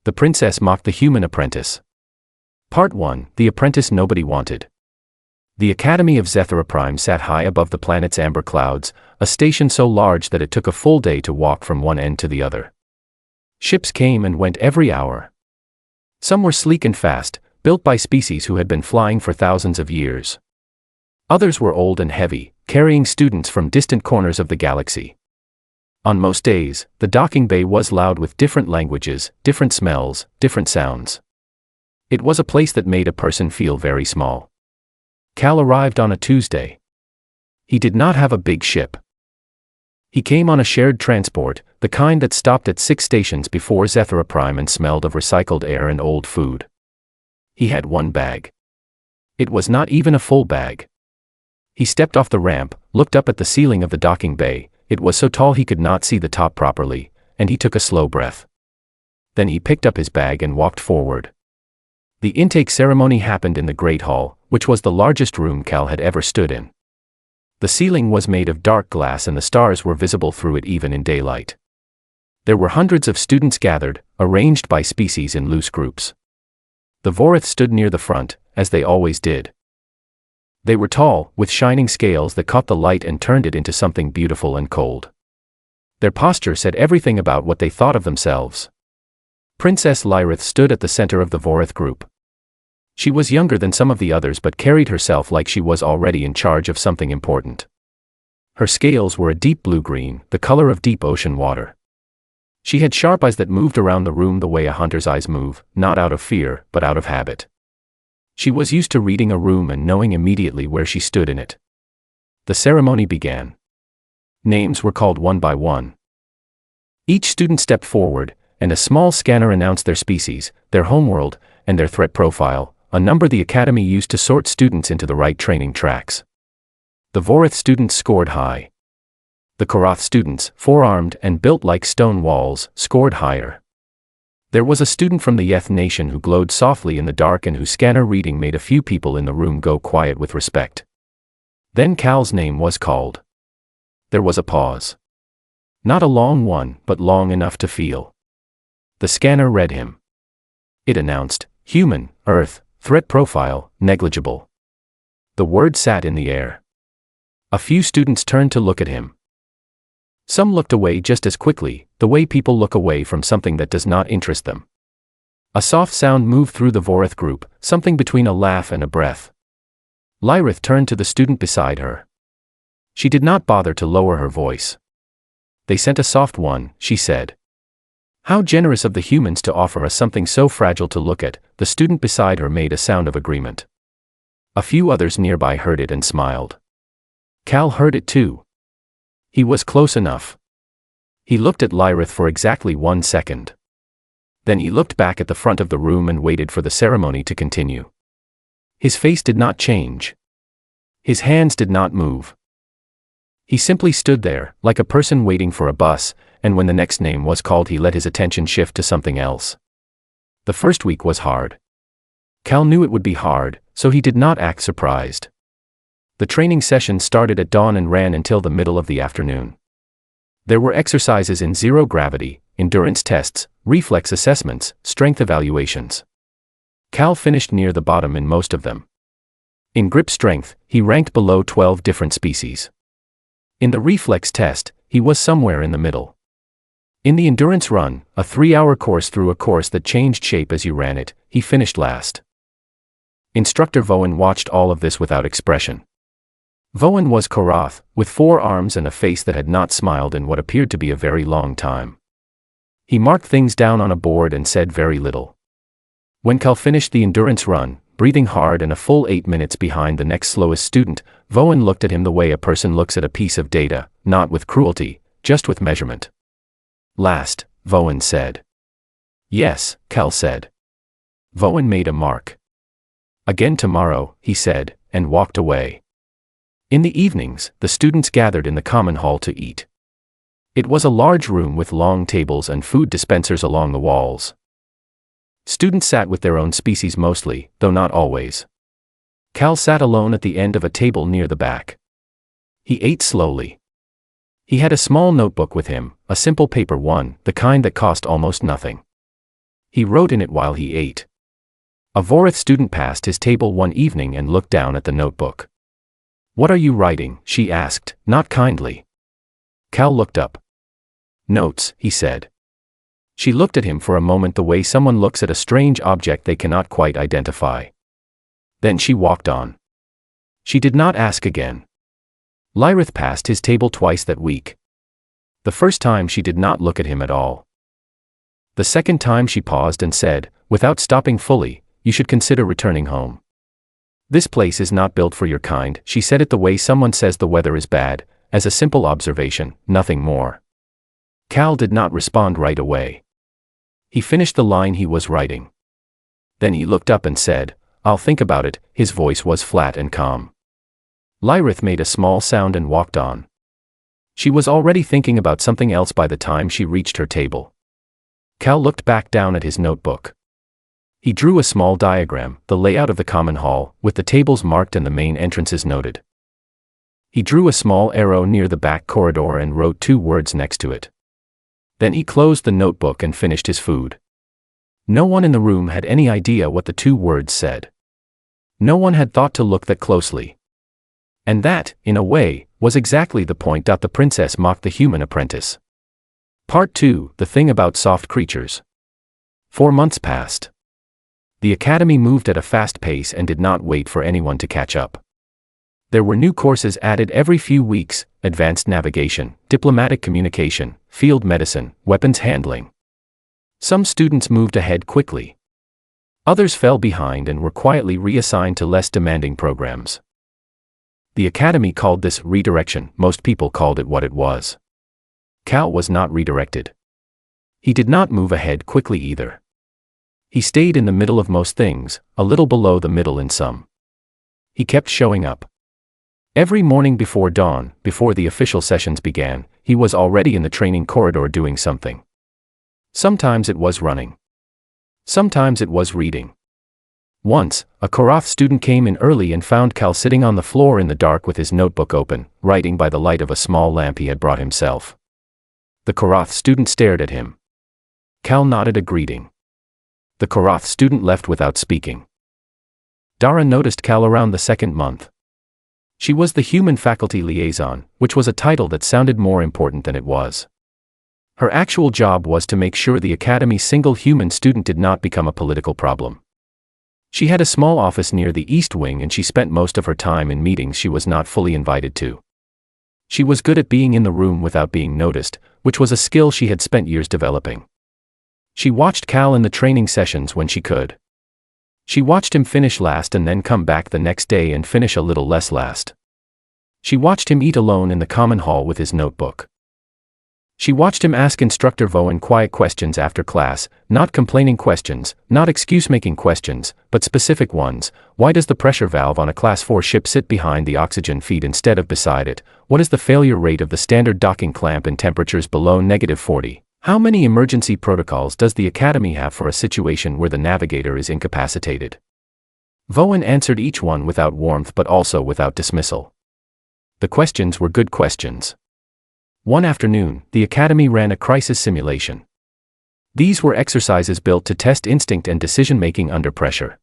The princess mocked the human apprentice. Part 1. The apprentice nobody wanted. The Academy of Zethera Prime sat high above the planet's amber clouds, a station so large that it took a full day to walk from one end to the other. Ships came and went every hour. Some were sleek and fast, built by species who had been flying for thousands of years. Others were old and heavy, carrying students from distant corners of the galaxy. On most days, the docking bay was loud with different languages, different smells, different sounds. It was a place that made a person feel very small. Cal arrived on a Tuesday. He did not have a big ship. He came on a shared transport, the kind that stopped at 6 stations before Zethera Prime and smelled of recycled air and old food. He had one bag. It was not even a full bag. He stepped off the ramp, looked up at the ceiling of the docking bay. It was so tall he could not see the top properly, and he took a slow breath. Then he picked up his bag and walked forward. The intake ceremony happened in the Great Hall, which was the largest room Cal had ever stood in. The ceiling was made of dark glass and the stars were visible through it even in daylight. There were hundreds of students gathered, arranged by species in loose groups. The Vorith stood near the front, as they always did. They were tall, with shining scales that caught the light and turned it into something beautiful and cold. Their posture said everything about what they thought of themselves. Princess Lyrith stood at the center of the Vorith group. She was younger than some of the others but carried herself like she was already in charge of something important. Her scales were a deep blue-green, the color of deep ocean water. She had sharp eyes that moved around the room the way a hunter's eyes move, not out of fear, but out of habit. She was used to reading a room and knowing immediately where she stood in it. The ceremony began. Names were called one by one. Each student stepped forward, and a small scanner announced their species, their homeworld, and their threat profile, a number the Academy used to sort students into the right training tracks. The Vorith students scored high. The Korath students, four-armed and built like stone walls, scored higher. There was a student from the Yeth nation who glowed softly in the dark and whose scanner reading made a few people in the room go quiet with respect. Then Cal's name was called. There was a pause. Not a long one, but long enough to feel. The scanner read him. It announced, Human, Earth, Threat Profile, Negligible. The word sat in the air. A few students turned to look at him. Some looked away just as quickly, the way people look away from something that does not interest them. A soft sound moved through the Vorith group, something between a laugh and a breath. Lyrith turned to the student beside her. She did not bother to lower her voice. They sent a soft one, she said. How generous of the humans to offer us something so fragile to look at. The student beside her made a sound of agreement. A few others nearby heard it and smiled. Cal heard it too. He was close enough. He looked at Lyrith for exactly 1 second. Then he looked back at the front of the room and waited for the ceremony to continue. His face did not change. His hands did not move. He simply stood there, like a person waiting for a bus, and when the next name was called he let his attention shift to something else. The first week was hard. Cal knew it would be hard, so he did not act surprised. The training session started at dawn and ran until the middle of the afternoon. There were exercises in zero gravity, endurance tests, reflex assessments, strength evaluations. Cal finished near the bottom in most of them. In grip strength, he ranked below 12 different species. In the reflex test, he was somewhere in the middle. In the endurance run, a 3-hour course through a course that changed shape as you ran it, he finished last. Instructor Voen watched all of this without expression. Voen was Korath, with 4 arms and a face that had not smiled in what appeared to be a very long time. He marked things down on a board and said very little. When Cal finished the endurance run, breathing hard and a full 8 minutes behind the next slowest student, Voen looked at him the way a person looks at a piece of data, not with cruelty, just with measurement. Last, Voen said. Yes, Cal said. Voen made a mark. Again tomorrow, he said, and walked away. In the evenings, the students gathered in the common hall to eat. It was a large room with long tables and food dispensers along the walls. Students sat with their own species mostly, though not always. Cal sat alone at the end of a table near the back. He ate slowly. He had a small notebook with him, a simple paper one, the kind that cost almost nothing. He wrote in it while he ate. A Vorith student passed his table one evening and looked down at the notebook. "What are you writing?" she asked, not kindly. Cal looked up. "Notes," he said. She looked at him for a moment the way someone looks at a strange object they cannot quite identify. Then she walked on. She did not ask again. Lyrith passed his table twice that week. The first time she did not look at him at all. The second time she paused and said, without stopping fully, "You should consider returning home. This place is not built for your kind." She said it the way someone says the weather is bad, as a simple observation, nothing more. Cal did not respond right away. He finished the line he was writing. Then he looked up and said, "I'll think about it." His voice was flat and calm. Lyrith made a small sound and walked on. She was already thinking about something else by the time she reached her table. Cal looked back down at his notebook. He drew a small diagram, the layout of the common hall, with the tables marked and the main entrances noted. He drew a small arrow near the back corridor and wrote 2 words next to it. Then he closed the notebook and finished his food. No one in the room had any idea what the 2 words said. No one had thought to look that closely. And that, in a way, was exactly the point. The princess mocked the human apprentice. Part 2, The Thing About Soft Creatures. 4 months passed. The academy moved at a fast pace and did not wait for anyone to catch up. There were new courses added every few weeks: advanced navigation, diplomatic communication, field medicine, weapons handling. Some students moved ahead quickly. Others fell behind and were quietly reassigned to less demanding programs. The academy called this redirection. Most people called it what it was. Cal was not redirected. He did not move ahead quickly either. He stayed in the middle of most things, a little below the middle in some. He kept showing up. Every morning before dawn, before the official sessions began, he was already in the training corridor doing something. Sometimes it was running. Sometimes it was reading. Once, a Korath student came in early and found Cal sitting on the floor in the dark with his notebook open, writing by the light of a small lamp he had brought himself. The Korath student stared at him. Cal nodded a greeting. The Korath student left without speaking. Dara noticed Cal around the 2nd month. She was the human faculty liaison, which was a title that sounded more important than it was. Her actual job was to make sure the academy's single human student did not become a political problem. She had a small office near the East Wing and she spent most of her time in meetings she was not fully invited to. She was good at being in the room without being noticed, which was a skill she had spent years developing. She watched Cal in the training sessions when she could. She watched him finish last and then come back the next day and finish a little less last. She watched him eat alone in the common hall with his notebook. She watched him ask Instructor Voen quiet questions after class, not complaining questions, not excuse-making questions, but specific ones. Why does the pressure valve on a Class 4 ship sit behind the oxygen feed instead of beside it? What is the failure rate of the standard docking clamp in temperatures below -40? How many emergency protocols does the Academy have for a situation where the navigator is incapacitated? Voen answered each one without warmth but also without dismissal. The questions were good questions. One afternoon, the Academy ran a crisis simulation. These were exercises built to test instinct and decision-making under pressure.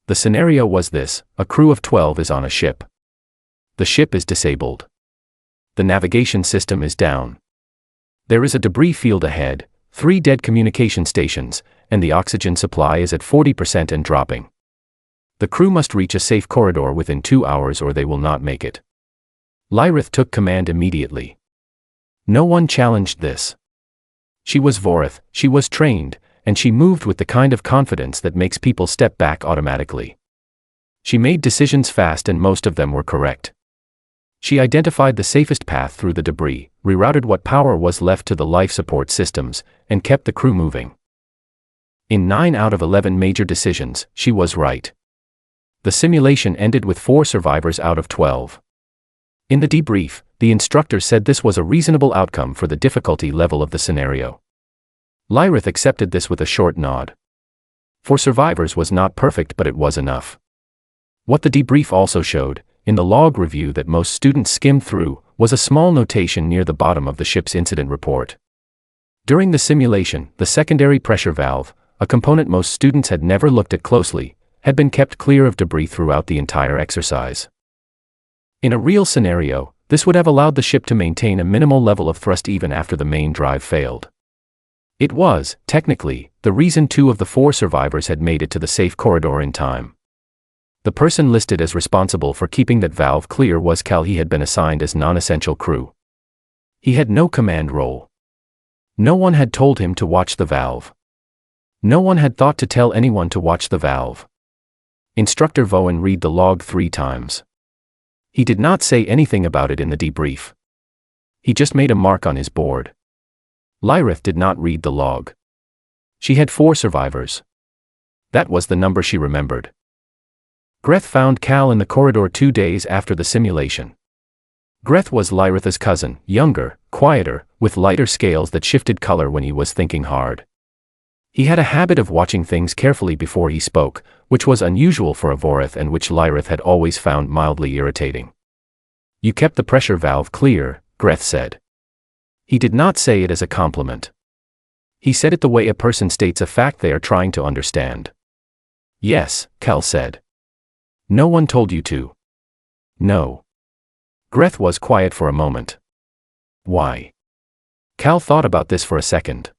The scenario was this: a crew of 12 is on a ship. The ship is disabled. The navigation system is down. There is a debris field ahead, 3 dead communication stations, and the oxygen supply is at 40% and dropping. The crew must reach a safe corridor within 2 hours or they will not make it. Lyrith took command immediately. No one challenged this. She was Vorith, she was trained, and she moved with the kind of confidence that makes people step back automatically. She made decisions fast and most of them were correct. She identified the safest path through the debris, rerouted what power was left to the life support systems, and kept the crew moving. In 9 out of 11 major decisions, she was right. The simulation ended with 4 survivors out of 12. In the debrief, the instructor said this was a reasonable outcome for the difficulty level of the scenario. Lyrith accepted this with a short nod. 4 survivors was not perfect but it was enough. What the debrief also showed, in the log review that most students skimmed through, was a small notation near the bottom of the ship's incident report. During the simulation, the secondary pressure valve, a component most students had never looked at closely, had been kept clear of debris throughout the entire exercise. In a real scenario, this would have allowed the ship to maintain a minimal level of thrust even after the main drive failed. It was, technically, the reason 2 of the 4 survivors had made it to the safe corridor in time. The person listed as responsible for keeping that valve clear was Cal. He had been assigned as non-essential crew. He had no command role. No one had told him to watch the valve. No one had thought to tell anyone to watch the valve. Instructor Voen read the log 3 times. He did not say anything about it in the debrief. He just made a mark on his board. Lyrith did not read the log. She had 4 survivors. That was the number she remembered. Greth found Cal in the corridor 2 days after the simulation. Greth was Lyrith's cousin, younger, quieter, with lighter scales that shifted color when he was thinking hard. He had a habit of watching things carefully before he spoke, which was unusual for a Vorith and which Lyrith had always found mildly irritating. "You kept the pressure valve clear," Greth said. He did not say it as a compliment. He said it the way a person states a fact they are trying to understand. "Yes," Cal said. "No one told you to." "No." Greth was quiet for a moment. "Why?" Cal thought about this for a second.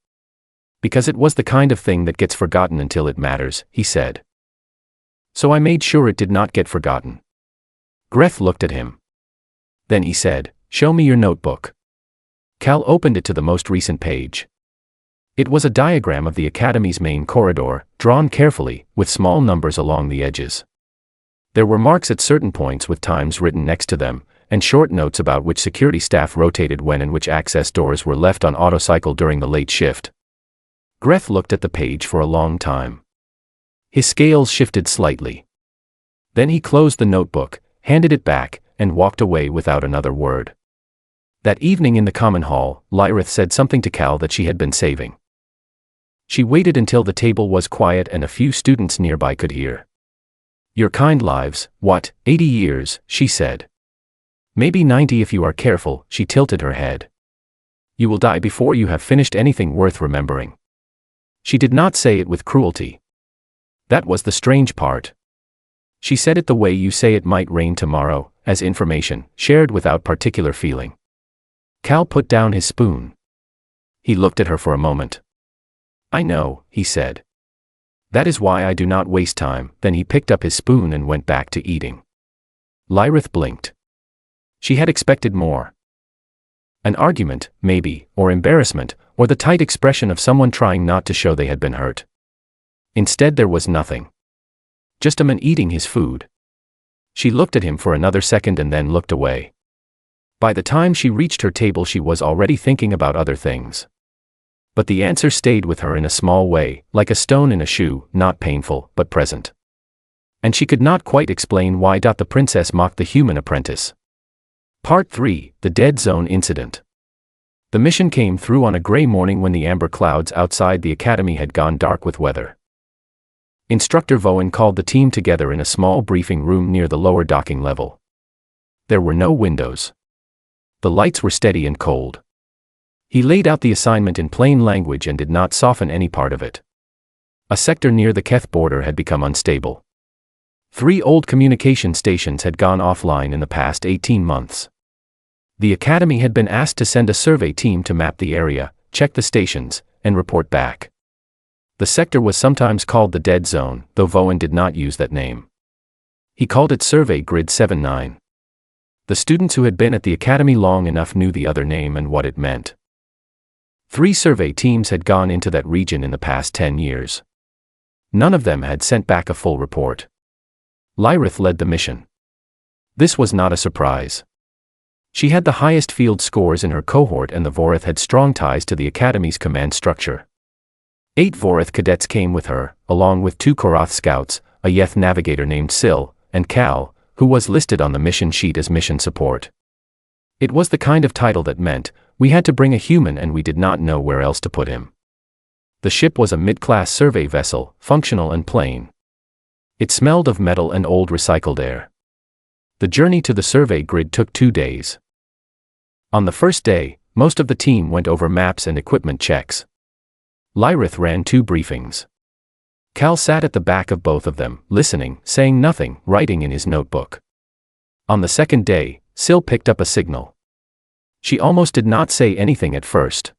"Because it was the kind of thing that gets forgotten until it matters," he said. "So I made sure it did not get forgotten." Greth looked at him. Then he said, "Show me your notebook." Cal opened it to the most recent page. It was a diagram of the Academy's main corridor, drawn carefully, with small numbers along the edges. There were marks at certain points with times written next to them, and short notes about which security staff rotated when and which access doors were left on autocycle during the late shift. Greth looked at the page for a long time. His scales shifted slightly. Then he closed the notebook, handed it back, and walked away without another word. That evening in the common hall, Lyrith said something to Cal that she had been saving. She waited until the table was quiet and a few students nearby could hear. "Your kind lives, what, 80 years," she said. "Maybe 90 if you are careful," she tilted her head. "You will die before you have finished anything worth remembering." She did not say it with cruelty. That was the strange part. She said it the way you say it might rain tomorrow, as information, shared without particular feeling. Cal put down his spoon. He looked at her for a moment. "I know," he said. "That is why I do not waste time." Then he picked up his spoon and went back to eating. Lyrith blinked. She had expected more. An argument, maybe, or embarrassment, or the tight expression of someone trying not to show they had been hurt. Instead there was nothing. Just a man eating his food. She looked at him for another second and then looked away. By the time she reached her table she was already thinking about other things. But the answer stayed with her in a small way, like a stone in a shoe, not painful, but present. And she could not quite explain why. The princess mocked the human apprentice. Part 3, The Dead Zone Incident. The mission came through on a gray morning when the amber clouds outside the academy had gone dark with weather. Instructor Voen called the team together in a small briefing room near the lower docking level. There were no windows. The lights were steady and cold. He laid out the assignment in plain language and did not soften any part of it. A sector near the Keth border had become unstable. 3 old communication stations had gone offline in the past 18 months. The Academy had been asked to send a survey team to map the area, check the stations, and report back. The sector was sometimes called the Dead Zone, though Voen did not use that name. He called it Survey Grid 79. The students who had been at the Academy long enough knew the other name and what it meant. 3 survey teams had gone into that region in the past 10 years. None of them had sent back a full report. Lyrith led the mission. This was not a surprise. She had the highest field scores in her cohort and the Vorith had strong ties to the Academy's command structure. 8 Vorith cadets came with her, along with 2 Korath scouts, a Yeth navigator named Sil, and Cal, who was listed on the mission sheet as mission support. It was the kind of title that meant, we had to bring a human and we did not know where else to put him. The ship was a mid-class survey vessel, functional and plain. It smelled of metal and old recycled air. The journey to the survey grid took 2 days. On the first day, most of the team went over maps and equipment checks. Lyrith ran 2 briefings. Cal sat at the back of both of them, listening, saying nothing, writing in his notebook. On the second day, Sil picked up a signal. She almost did not say anything at first.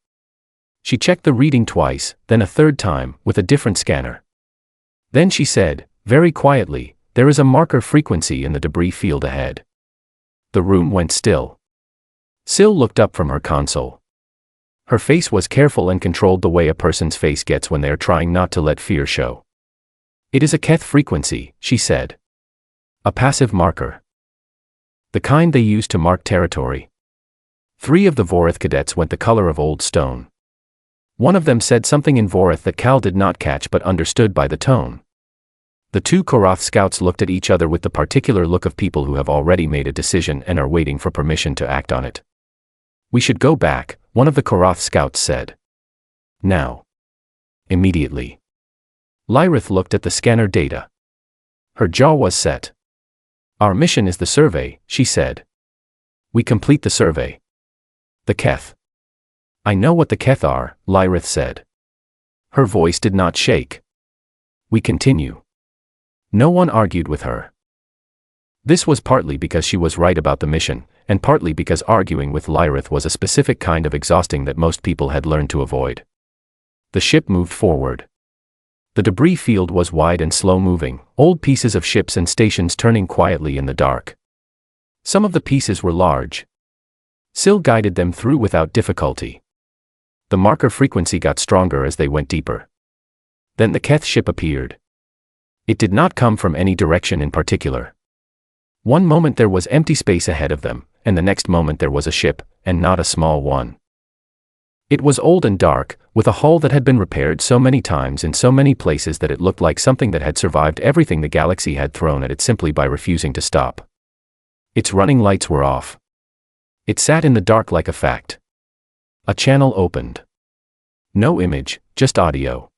She checked the reading twice, then a third time, with a different scanner. Then she said, very quietly, "There is a marker frequency in the debris field ahead." The room went still. Sil looked up from her console. Her face was careful and controlled the way a person's face gets when they are trying not to let fear show. "It is a Keth frequency," she said. "A passive marker. The kind they use to mark territory." 3 of the Vorith cadets went the color of old stone. One of them said something in Vorith that Cal did not catch but understood by the tone. The 2 Korath scouts looked at each other with the particular look of people who have already made a decision and are waiting for permission to act on it. "We should go back," one of the Korath scouts said. "Now." Immediately. Lyrith looked at the scanner data. Her jaw was set. "Our mission is the survey," she said. "We complete the survey." "The Keth." "I know what the Keth are," Lyrith said. Her voice did not shake. "We continue." No one argued with her. This was partly because she was right about the mission, and partly because arguing with Lyrith was a specific kind of exhausting that most people had learned to avoid. The ship moved forward. The debris field was wide and slow-moving, old pieces of ships and stations turning quietly in the dark. Some of the pieces were large. Sil guided them through without difficulty. The marker frequency got stronger as they went deeper. Then the Keth ship appeared. It did not come from any direction in particular. One moment there was empty space ahead of them, and the next moment there was a ship, and not a small one. It was old and dark, with a hull that had been repaired so many times in so many places that it looked like something that had survived everything the galaxy had thrown at it simply by refusing to stop. Its running lights were off. It sat in the dark like a fact. A channel opened. No image, just audio.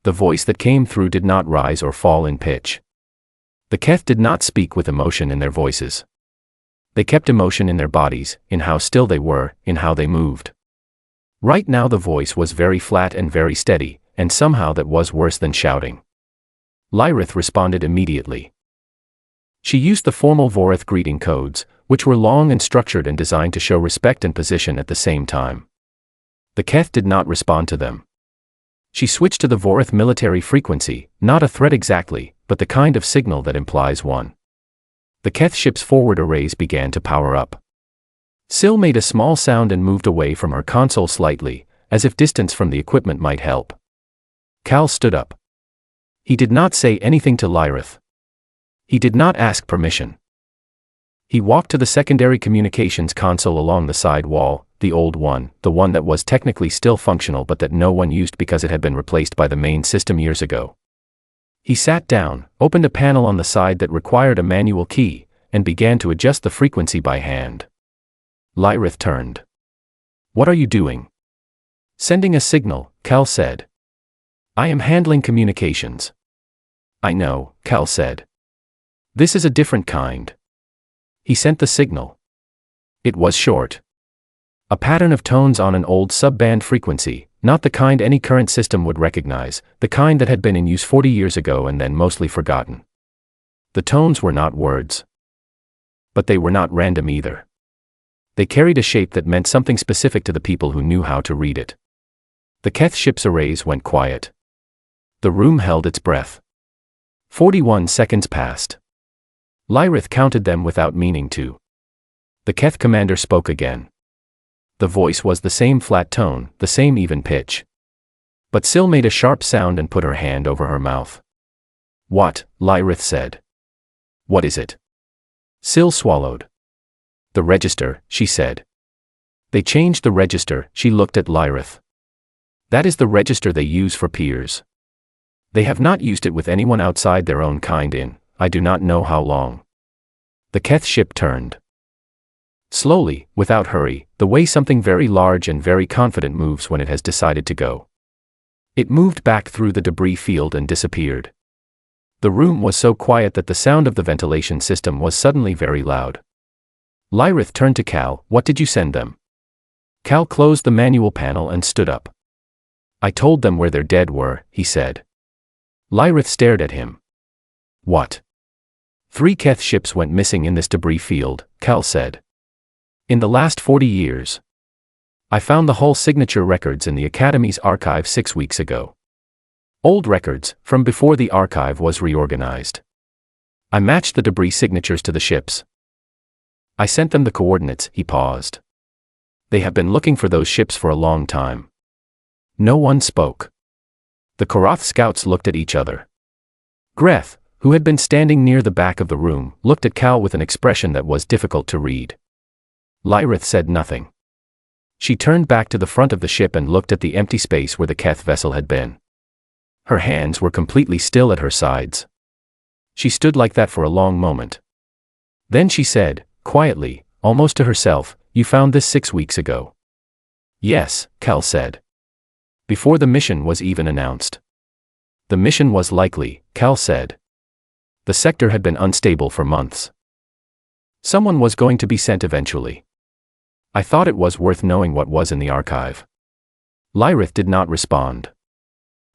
The voice that came through did not rise or fall in pitch. The Keth did not speak with emotion in their voices. They kept emotion in their bodies, in how still they were, in how they moved. Right now the voice was very flat and very steady, and somehow that was worse than shouting. Lyrith responded immediately. She used the formal Vorith greeting codes, which were long and structured and designed to show respect and position at the same time. The Keth did not respond to them. She switched to the Vorith military frequency, not a threat exactly, but the kind of signal that implies one. The Keth ship's forward arrays began to power up. Sil made a small sound and moved away from her console slightly, as if distance from the equipment might help. Cal stood up. He did not say anything to Lyrith. He did not ask permission. He walked to the secondary communications console along the side wall, the old one, the one that was technically still functional but that no one used because it had been replaced by the main system years ago. He sat down, opened a panel on the side that required a manual key, and began to adjust the frequency by hand. Lyrith turned. "What are you doing?" "Sending a signal," Cal said. "I am handling communications." "I know," Cal said. "This is a different kind." He sent the signal. It was short. A pattern of tones on an old sub-band frequency, not the kind any current system would recognize, the kind that had been in use 40 years ago and then mostly forgotten. The tones were not words. But they were not random either. They carried a shape that meant something specific to the people who knew how to read it. The Keth ship's arrays went quiet. The room held its breath. 41 seconds passed. Lyrith counted them without meaning to. The Keth commander spoke again. The voice was the same flat tone, the same even pitch. But Sil made a sharp sound and put her hand over her mouth. "What?" Lyrith said. "What is it?" Sil swallowed. "The register," she said. "They changed the register," she looked at Lyrith. "That is the register they use for peers. They have not used it with anyone outside their own kind in, I do not know how long." The Keth ship turned. Slowly, without hurry, the way something very large and very confident moves when it has decided to go. It moved back through the debris field and disappeared. The room was so quiet that the sound of the ventilation system was suddenly very loud. Lyrith turned to Cal. "What did you send them?" Cal closed the manual panel and stood up. "I told them where their dead were," he said. Lyrith stared at him. What? 3 Keth ships went missing in this debris field, Cal said. In the last 40 years. I found the hull signature records in the Academy's archive 6 weeks ago. Old records, from before the archive was reorganized. I matched the debris signatures to the ships. I sent them the coordinates. He paused. They have been looking for those ships for a long time. No one spoke. The Korath scouts looked at each other. Greth, who had been standing near the back of the room, looked at Cal with an expression that was difficult to read. Lyrith said nothing. She turned back to the front of the ship and looked at the empty space where the Keth vessel had been. Her hands were completely still at her sides. She stood like that for a long moment. Then she said, quietly, almost to herself, "You found this 6 weeks ago." "Yes," Cal said. Before the mission was even announced. The mission was likely, Cal said. The sector had been unstable for months. Someone was going to be sent eventually. I thought it was worth knowing what was in the archive. Lyrith did not respond.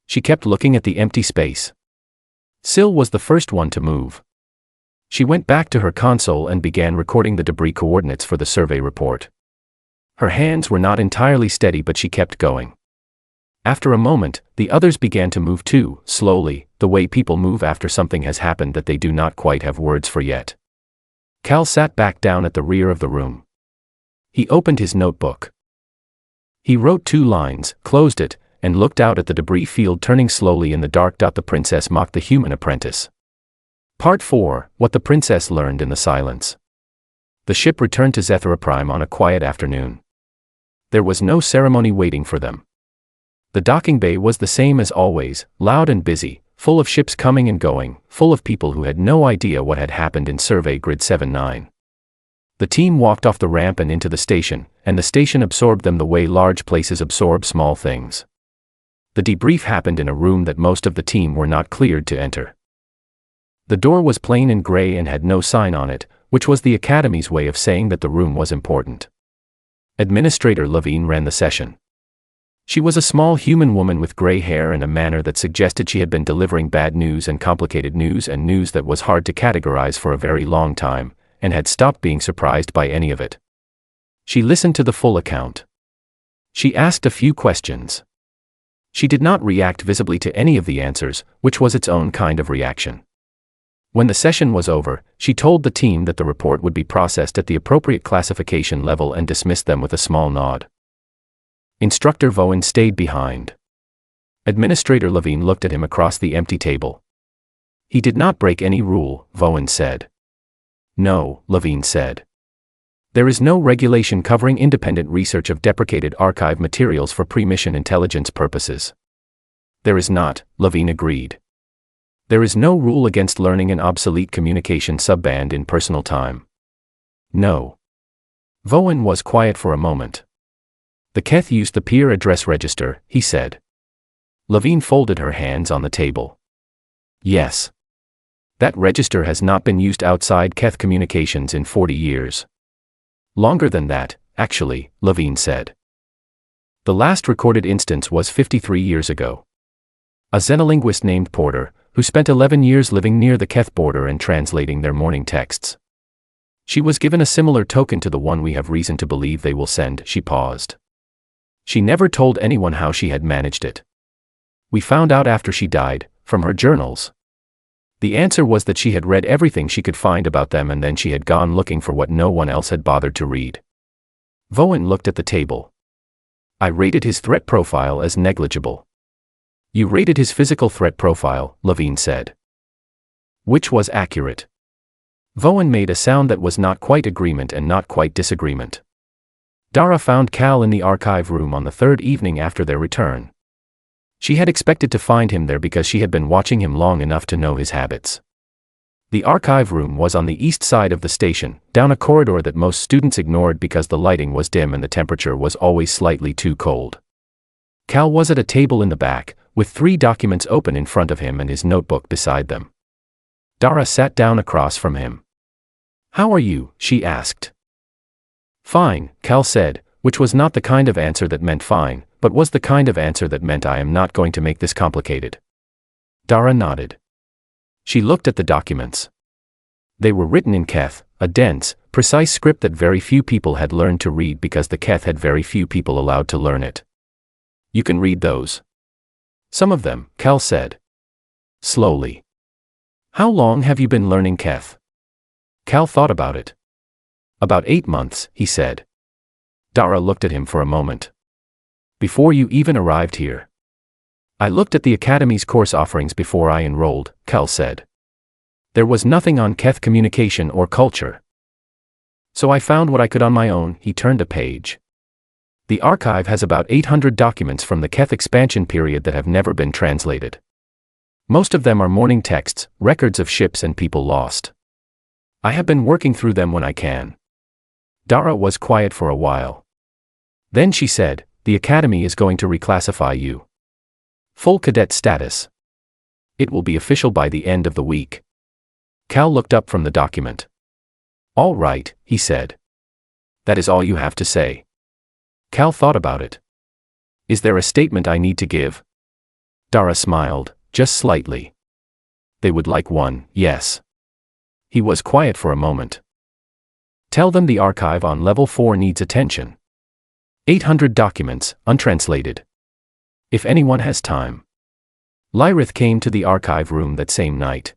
She kept looking at the empty space. Syl was the first one to move. She went back to her console and began recording the debris coordinates for the survey report. Her hands were not entirely steady, but she kept going. After a moment, the others began to move too, slowly, the way people move after something has happened that they do not quite have words for yet. Cal sat back down at the rear of the room. He opened his notebook. He wrote 2 lines, closed it, and looked out at the debris field turning slowly in the dark. The princess mocked the human apprentice. Part 4, What the princess learned in the silence. The ship returned to Zethra Prime on a quiet afternoon. There was no ceremony waiting for them. The docking bay was the same as always, loud and busy, full of ships coming and going, full of people who had no idea what had happened in Survey Grid 7-9. The team walked off the ramp and into the station, and the station absorbed them the way large places absorb small things. The debrief happened in a room that most of the team were not cleared to enter. The door was plain and gray and had no sign on it, which was the Academy's way of saying that the room was important. Administrator Levine ran the session. She was a small human woman with gray hair and a manner that suggested she had been delivering bad news and complicated news and news that was hard to categorize for a very long time, and had stopped being surprised by any of it. She listened to the full account. She asked a few questions. She did not react visibly to any of the answers, which was its own kind of reaction. When the session was over, she told the team that the report would be processed at the appropriate classification level and dismissed them with a small nod. Instructor Voen stayed behind. Administrator Levine looked at him across the empty table. "He did not break any rule," Voen said. "No," Levine said. "There is no regulation covering independent research of deprecated archive materials for pre-mission intelligence purposes." "There is not," Levine agreed. "There is no rule against learning an obsolete communication subband in personal time." "No." Voen was quiet for a moment. "The Keth used the peer address register," he said. Levine folded her hands on the table. "Yes. That register has not been used outside Keth communications in 40 years. Longer than that, actually," Levine said. "The last recorded instance was 53 years ago. A xenolinguist named Porter, who spent 11 years living near the Keth border and translating their morning texts. She was given a similar token to the one we have reason to believe they will send." She paused. "She never told anyone how she had managed it. We found out after she died, from her journals. The answer was that she had read everything she could find about them and then she had gone looking for what no one else had bothered to read." Voen looked at the table. "I rated his threat profile as negligible." "You rated his physical threat profile," Levine said. "Which was accurate." Voen made a sound that was not quite agreement and not quite disagreement. Dara found Cal in the archive room on the 3rd evening after their return. She had expected to find him there because she had been watching him long enough to know his habits. The archive room was on the east side of the station, down a corridor that most students ignored because the lighting was dim and the temperature was always slightly too cold. Cal was at a table in the back, with 3 documents open in front of him and his notebook beside them. Dara sat down across from him. "How are you?" she asked. "Fine," Cal said, which was not the kind of answer that meant fine, but was the kind of answer that meant I am not going to make this complicated. Dara nodded. She looked at the documents. They were written in Keth, a dense, precise script that very few people had learned to read because the Keth had very few people allowed to learn it. You can read those. Some of them, Cal said. Slowly. How long have you been learning Keth? Cal thought about it. About 8 months, he said. Dara looked at him for a moment. Before you even arrived here. I looked at the Academy's course offerings before I enrolled, Cal said. There was nothing on Keth communication or culture. So I found what I could on my own. He turned a page. The archive has about 800 documents from the Keth expansion period that have never been translated. Most of them are morning texts, records of ships and people lost. I have been working through them when I can. Dara was quiet for a while. Then she said, the Academy is going to reclassify you. Full cadet status. It will be official by the end of the week. Cal looked up from the document. All right, he said. That is all you have to say. Cal thought about it. Is there a statement I need to give? Dara smiled, just slightly. They would like one, yes. He was quiet for a moment. Tell them the archive on level 4 needs attention. 800 documents, untranslated. If anyone has time. Lyrith came to the archive room that same night.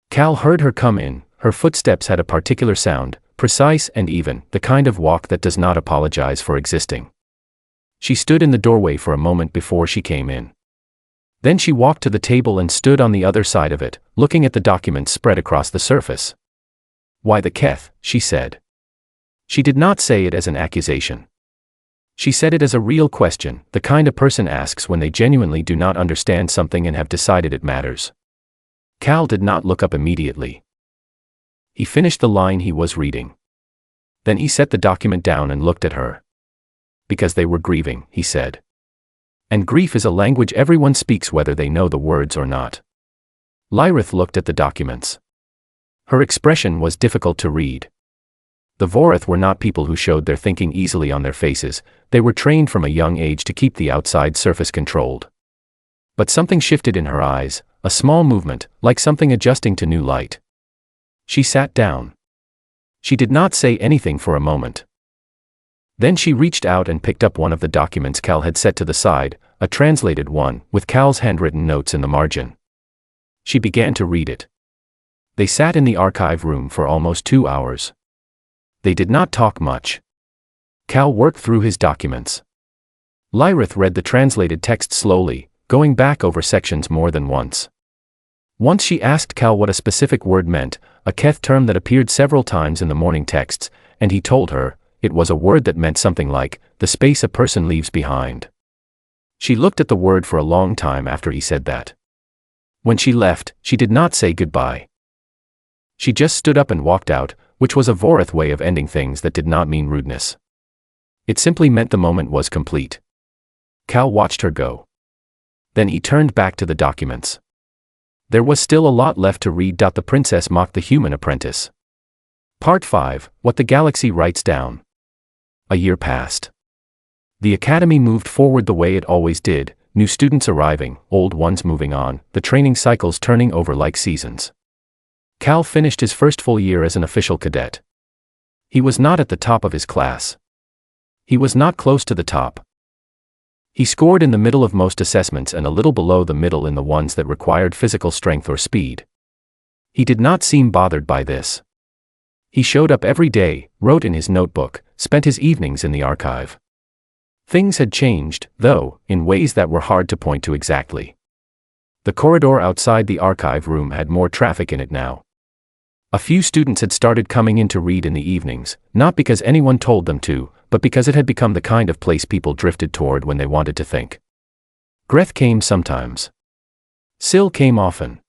Cal heard her come in. Her footsteps had a particular sound, precise and even, the kind of walk that does not apologize for existing. She stood in the doorway for a moment before she came in. Then she walked to the table and stood on the other side of it, looking at the documents spread across the surface. Why the Keth, she said. She did not say it as an accusation. She said it as a real question, the kind a person asks when they genuinely do not understand something and have decided it matters. Cal did not look up immediately. He finished the line he was reading. Then he set the document down and looked at her. Because they were grieving, he said. And grief is a language everyone speaks whether they know the words or not. Lyrith looked at the documents. Her expression was difficult to read. The Vorith were not people who showed their thinking easily on their faces. They were trained from a young age to keep the outside surface controlled. But something shifted in her eyes, a small movement, like something adjusting to new light. She sat down. She did not say anything for a moment. Then she reached out and picked up one of the documents Cal had set to the side, a translated one, with Cal's handwritten notes in the margin. She began to read it. They sat in the archive room for almost 2 hours. They did not talk much. Cal worked through his documents. Lyrith read the translated text slowly, going back over sections more than once. Once she asked Cal what a specific word meant, a Keth term that appeared several times in the morning texts, and he told her, it was a word that meant something like, the space a person leaves behind. She looked at the word for a long time after he said that. When she left, she did not say goodbye. She just stood up and walked out, which was a Vorith way of ending things that did not mean rudeness. It simply meant the moment was complete. Cal watched her go. Then he turned back to the documents. There was still a lot left to read. The princess mocked the human apprentice. Part 5, What the Galaxy Writes Down. A year passed. The Academy moved forward the way it always did, new students arriving, old ones moving on, the training cycles turning over like seasons. Cal finished his first full year as an official cadet. He was not at the top of his class. He was not close to the top. He scored in the middle of most assessments and a little below the middle in the ones that required physical strength or speed. He did not seem bothered by this. He showed up every day, wrote in his notebook, spent his evenings in the archive. Things had changed, though, in ways that were hard to point to exactly. The corridor outside the archive room had more traffic in it now. A few students had started coming in to read in the evenings, not because anyone told them to, but because it had become the kind of place people drifted toward when they wanted to think. Greth came sometimes. Syl came often.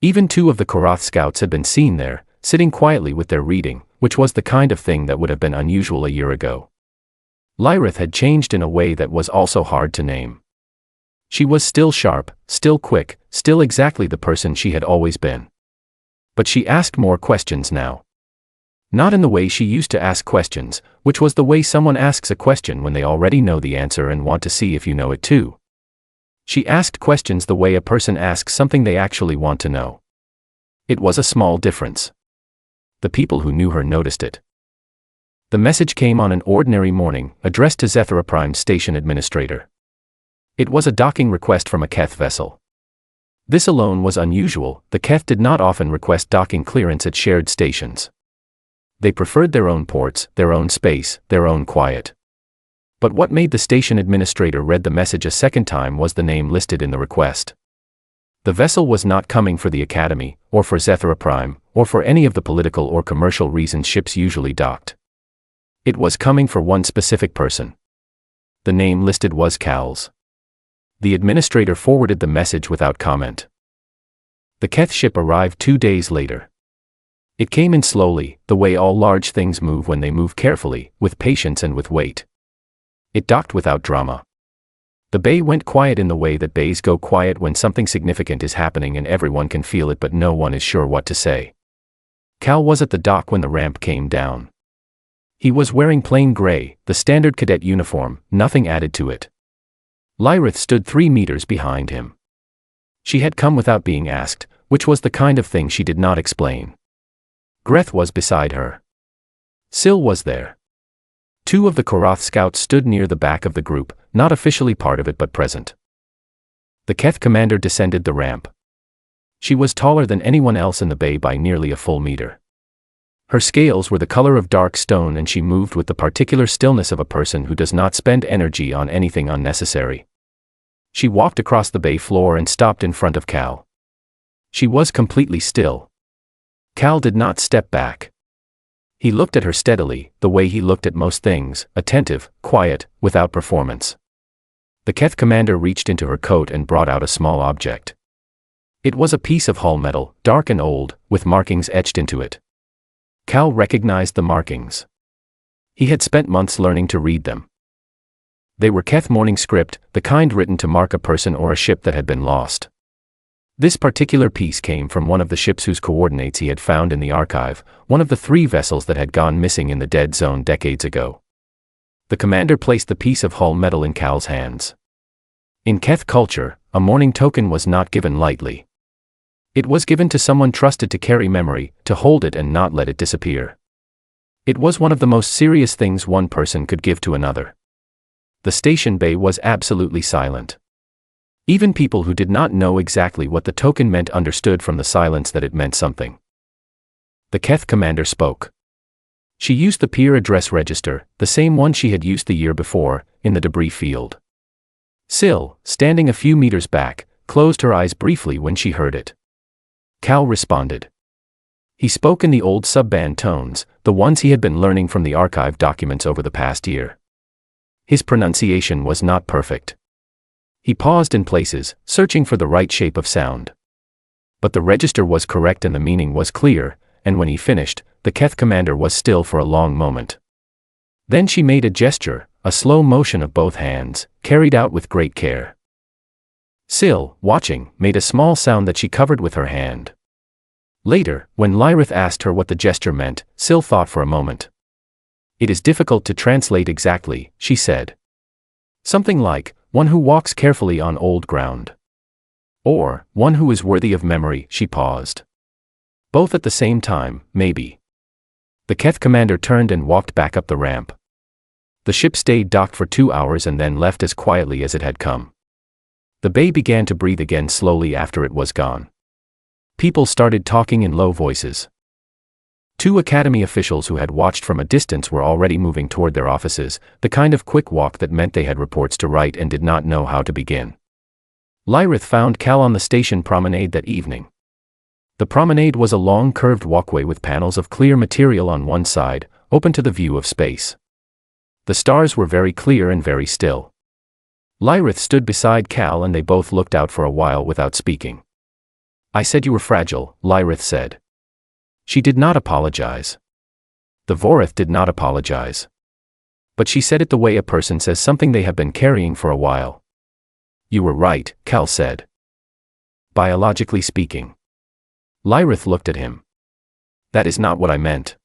Even 2 of the Korath scouts had been seen there, sitting quietly with their reading, which was the kind of thing that would have been unusual a year ago. Lyrith had changed in a way that was also hard to name. She was still sharp, still quick, still exactly the person she had always been. But she asked more questions now. Not in the way she used to ask questions, which was the way someone asks a question when they already know the answer and want to see if you know it too. She asked questions the way a person asks something they actually want to know. It was a small difference. The people who knew her noticed it. The message came on an ordinary morning, addressed to Zethra Prime's station administrator. It was a docking request from a Keth vessel. This alone was unusual. The Keth did not often request docking clearance at shared stations. They preferred their own ports, their own space, their own quiet. But what made the station administrator read the message a second time was the name listed in the request. The vessel was not coming for the Academy, or for Zethra Prime, or for any of the political or commercial reasons ships usually docked. It was coming for one specific person. The name listed was Cal's. The administrator forwarded the message without comment. The Keth ship arrived 2 days later. It came in slowly, the way all large things move when they move carefully, with patience and with weight. It docked without drama. The bay went quiet in the way that bays go quiet when something significant is happening and everyone can feel it but no one is sure what to say. Cal was at the dock when the ramp came down. He was wearing plain gray, the standard cadet uniform, nothing added to it. Lyrith stood 3 meters behind him. She had come without being asked, which was the kind of thing she did not explain. Greth was beside her. Syl was there. 2 of the Korath scouts stood near the back of the group, not officially part of it but present. The Keth commander descended the ramp. She was taller than anyone else in the bay by nearly a full meter. Her scales were the color of dark stone and she moved with the particular stillness of a person who does not spend energy on anything unnecessary. She walked across the bay floor and stopped in front of Cal. She was completely still. Cal did not step back. He looked at her steadily, the way he looked at most things, attentive, quiet, without performance. The Keth commander reached into her coat and brought out a small object. It was a piece of hull metal, dark and old, with markings etched into it. Cal recognized the markings. He had spent months learning to read them. They were Keth morning script, the kind written to mark a person or a ship that had been lost. This particular piece came from one of the ships whose coordinates he had found in the archive, one of the 3 vessels that had gone missing in the dead zone decades ago. The commander placed the piece of hull metal in Cal's hands. In Keth culture, a morning token was not given lightly. It was given to someone trusted to carry memory, to hold it and not let it disappear. It was one of the most serious things one person could give to another. The station bay was absolutely silent. Even people who did not know exactly what the token meant understood from the silence that it meant something. The Keth commander spoke. She used the peer address register, the same one she had used the year before, in the debris field. Syl, standing a few meters back, closed her eyes briefly when she heard it. Cal responded. He spoke in the old sub-band tones, the ones he had been learning from the archive documents over the past year. His pronunciation was not perfect. He paused in places, searching for the right shape of sound. But the register was correct and the meaning was clear, and when he finished, the Keth commander was still for a long moment. Then she made a gesture, a slow motion of both hands, carried out with great care. Syl, watching, made a small sound that she covered with her hand. Later, when Lyrith asked her what the gesture meant, Syl thought for a moment. It is difficult to translate exactly, she said. Something like, one who walks carefully on old ground. Or, one who is worthy of memory, she paused. Both at the same time, maybe. The Keth commander turned and walked back up the ramp. The ship stayed docked for 2 hours and then left as quietly as it had come. The bay began to breathe again slowly after it was gone. People started talking in low voices. 2 Academy officials who had watched from a distance were already moving toward their offices, the kind of quick walk that meant they had reports to write and did not know how to begin. Lyrith found Cal on the station promenade that evening. The promenade was a long curved walkway with panels of clear material on one side, open to the view of space. The stars were very clear and very still. Lyrith stood beside Cal and they both looked out for a while without speaking. I said you were fragile, Lyrith said. She did not apologize. The Vorith did not apologize. But she said it the way a person says something they have been carrying for a while. You were right, Cal said. Biologically speaking. Lyrith looked at him. That is not what I meant.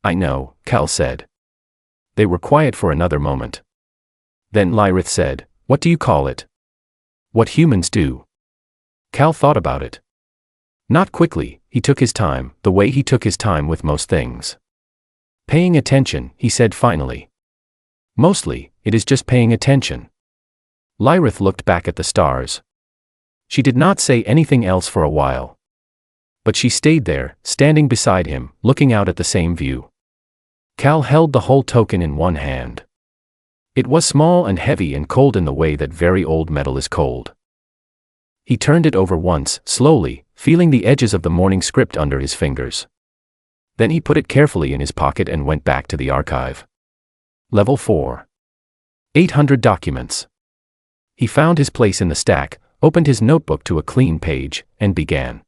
I know, Cal said. They were quiet for another moment. Then Lyrith said, what do you call it? What humans do. Cal thought about it. Not quickly, he took his time, the way he took his time with most things. Paying attention, he said finally. Mostly, it is just paying attention. Lyrith looked back at the stars. She did not say anything else for a while. But she stayed there, standing beside him, looking out at the same view. Cal held the whole token in one hand. It was small and heavy and cold in the way that very old metal is cold. He turned it over once, slowly, feeling the edges of the morning script under his fingers. Then he put it carefully in his pocket and went back to the archive. Level 4. 800 documents. He found his place in the stack, opened his notebook to a clean page, and began.